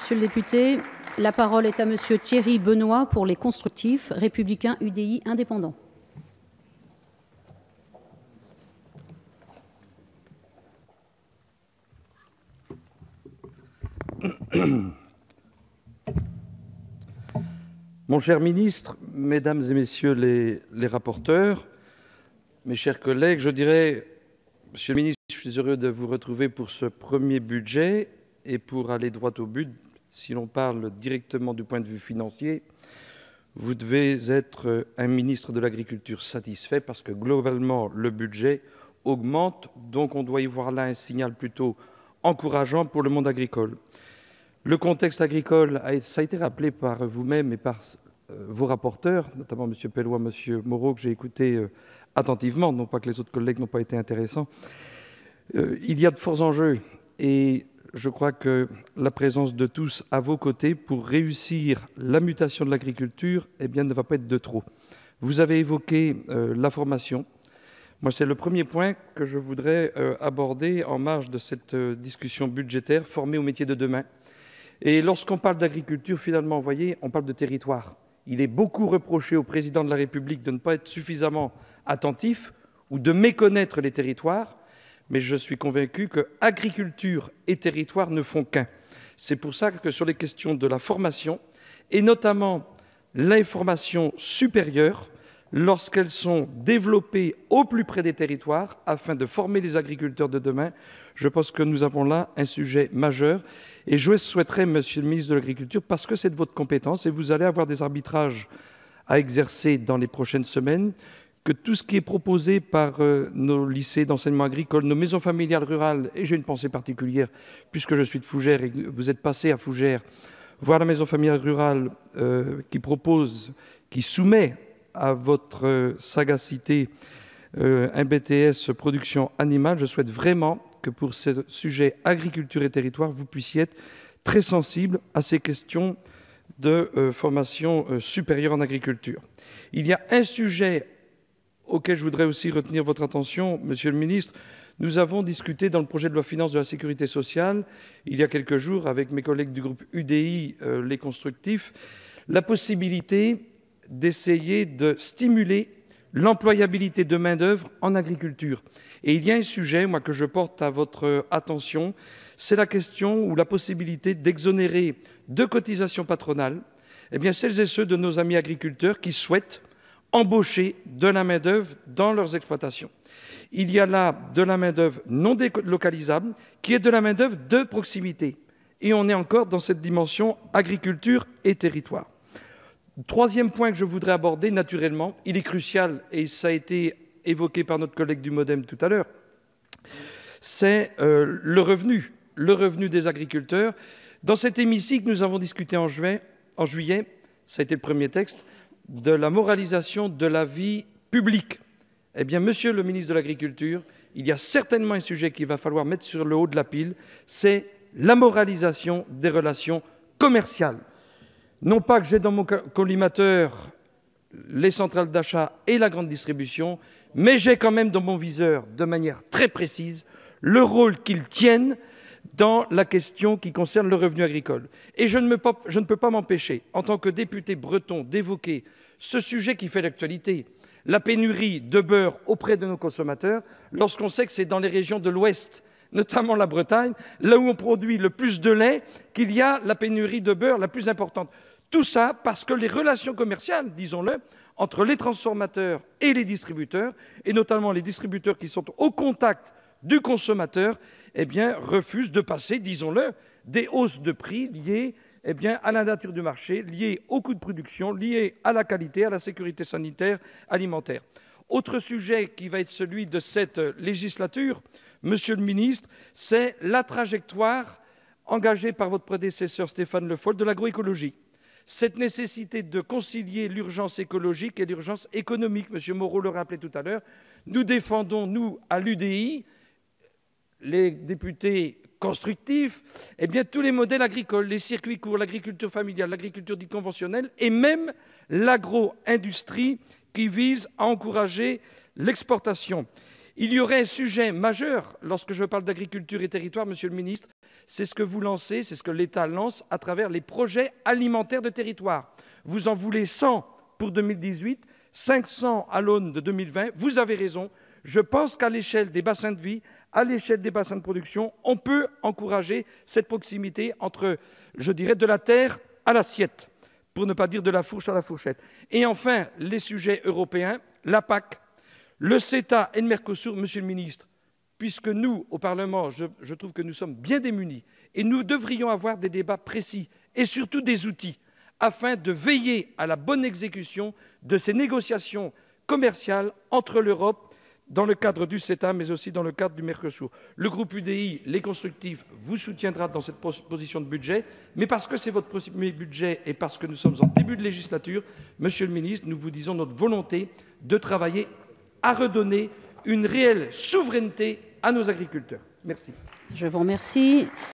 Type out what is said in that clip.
Monsieur le député. La parole est à Monsieur Thierry Benoît pour les Constructifs, Républicains UDI indépendants. Mon cher ministre, Mesdames et Messieurs les rapporteurs, mes chers collègues, je dirais, Monsieur le ministre, je suis heureux de vous retrouver pour ce premier budget et pour aller droit au but. Si l'on parle directement du point de vue financier, vous devez être un ministre de l'Agriculture satisfait parce que globalement, le budget augmente, donc on doit y voir là un signal plutôt encourageant pour le monde agricole. Le contexte agricole, ça a été rappelé par vous-même et par vos rapporteurs, notamment M. Pellois, M. Moreau, que j'ai écouté attentivement, non pas que les autres collègues n'ont pas été intéressants. Il y a de forts enjeux et je crois que la présence de tous à vos côtés pour réussir la mutation de l'agriculture ne va pas être de trop. Vous avez évoqué la formation. Moi, c'est le premier point que je voudrais aborder en marge de cette discussion budgétaire, former au métier de demain. Et lorsqu'on parle d'agriculture, finalement, vous voyez, on parle de territoire. Il est beaucoup reproché au président de la République de ne pas être suffisamment attentif ou de méconnaître les territoires, mais je suis convaincu que agriculture et territoire ne font qu'un. C'est pour ça que sur les questions de la formation, et notamment l'information supérieure, lorsqu'elles sont développées au plus près des territoires, afin de former les agriculteurs de demain, je pense que nous avons là un sujet majeur. Et je souhaiterais, Monsieur le ministre de l'Agriculture, parce que c'est de votre compétence et vous allez avoir des arbitrages à exercer dans les prochaines semaines, que tout ce qui est proposé par nos lycées d'enseignement agricole, nos maisons familiales rurales, et j'ai une pensée particulière, puisque je suis de Fougères et que vous êtes passé à Fougères, voir la maison familiale rurale qui soumet à votre sagacité un BTS production animale, je souhaite vraiment que pour ce sujet agriculture et territoire, vous puissiez être très sensible à ces questions de formation supérieure en agriculture. Il y a un sujet auquel je voudrais aussi retenir votre attention, Monsieur le ministre. Nous avons discuté dans le projet de loi finances de la sécurité sociale, il y a quelques jours, avec mes collègues du groupe UDI, les Constructifs, la possibilité d'essayer de stimuler l'employabilité de main-d'œuvre en agriculture. Et il y a un sujet, moi, que je porte à votre attention, c'est la question ou la possibilité d'exonérer de cotisations patronales celles et ceux de nos amis agriculteurs qui souhaitent embaucher de la main-d'œuvre dans leurs exploitations. Il y a là de la main-d'œuvre non délocalisable qui est de la main-d'œuvre de proximité. Et on est encore dans cette dimension agriculture et territoire. Troisième point que je voudrais aborder, naturellement, il est crucial, et ça a été évoqué par notre collègue du MoDem tout à l'heure, c'est le revenu des agriculteurs. Dans cet hémicycle, nous avons discuté en juillet, ça a été le premier texte, de la moralisation de la vie publique. Eh bien, Monsieur le ministre de l'Agriculture, il y a certainement un sujet qu'il va falloir mettre sur le haut de la pile, c'est la moralisation des relations commerciales. Non pas que j'ai dans mon collimateur les centrales d'achat et la grande distribution, mais j'ai quand même dans mon viseur, de manière très précise, le rôle qu'ils tiennent dans la question qui concerne le revenu agricole. Et je ne peux pas m'empêcher, en tant que député breton, d'évoquer ce sujet qui fait l'actualité, la pénurie de beurre auprès de nos consommateurs, lorsqu'on sait que c'est dans les régions de l'Ouest, notamment la Bretagne, là où on produit le plus de lait, qu'il y a la pénurie de beurre la plus importante. Tout ça parce que les relations commerciales, disons-le, entre les transformateurs et les distributeurs, et notamment les distributeurs qui sont au contact du consommateur, refusent de passer, disons-le, des hausses de prix liées à la nature du marché, liées au coût de production, liées à la qualité, à la sécurité sanitaire alimentaire. Autre sujet qui va être celui de cette législature, Monsieur le ministre, c'est la trajectoire engagée par votre prédécesseur Stéphane Le Foll de l'agroécologie. Cette nécessité de concilier l'urgence écologique et l'urgence économique, M. Moreau le rappelait tout à l'heure, nous défendons, nous, à l'UDI, les députés constructifs, tous les modèles agricoles, les circuits courts, l'agriculture familiale, l'agriculture dite conventionnelle et même l'agro-industrie qui vise à encourager l'exportation. Il y aurait un sujet majeur, lorsque je parle d'agriculture et territoire, Monsieur le ministre, c'est ce que vous lancez, c'est ce que l'État lance à travers les projets alimentaires de territoire. Vous en voulez 100 pour 2018, 500 à l'aune de 2020. Vous avez raison. Je pense qu'à l'échelle des bassins de vie, à l'échelle des bassins de production, on peut encourager cette proximité entre, je dirais, de la terre à l'assiette, pour ne pas dire de la fourche à la fourchette. Et enfin, les sujets européens, la PAC, le CETA et le Mercosur, Monsieur le Ministre, puisque nous, au Parlement, je trouve que nous sommes bien démunis et nous devrions avoir des débats précis et surtout des outils afin de veiller à la bonne exécution de ces négociations commerciales entre l'Europe dans le cadre du CETA, mais aussi dans le cadre du Mercosur. Le groupe UDI, les constructifs, vous soutiendra dans cette proposition de budget, mais parce que c'est votre premier budget et parce que nous sommes en début de législature, Monsieur le Ministre, nous vous disons notre volonté de travailler à redonner une réelle souveraineté à nos agriculteurs. Merci. Je vous remercie.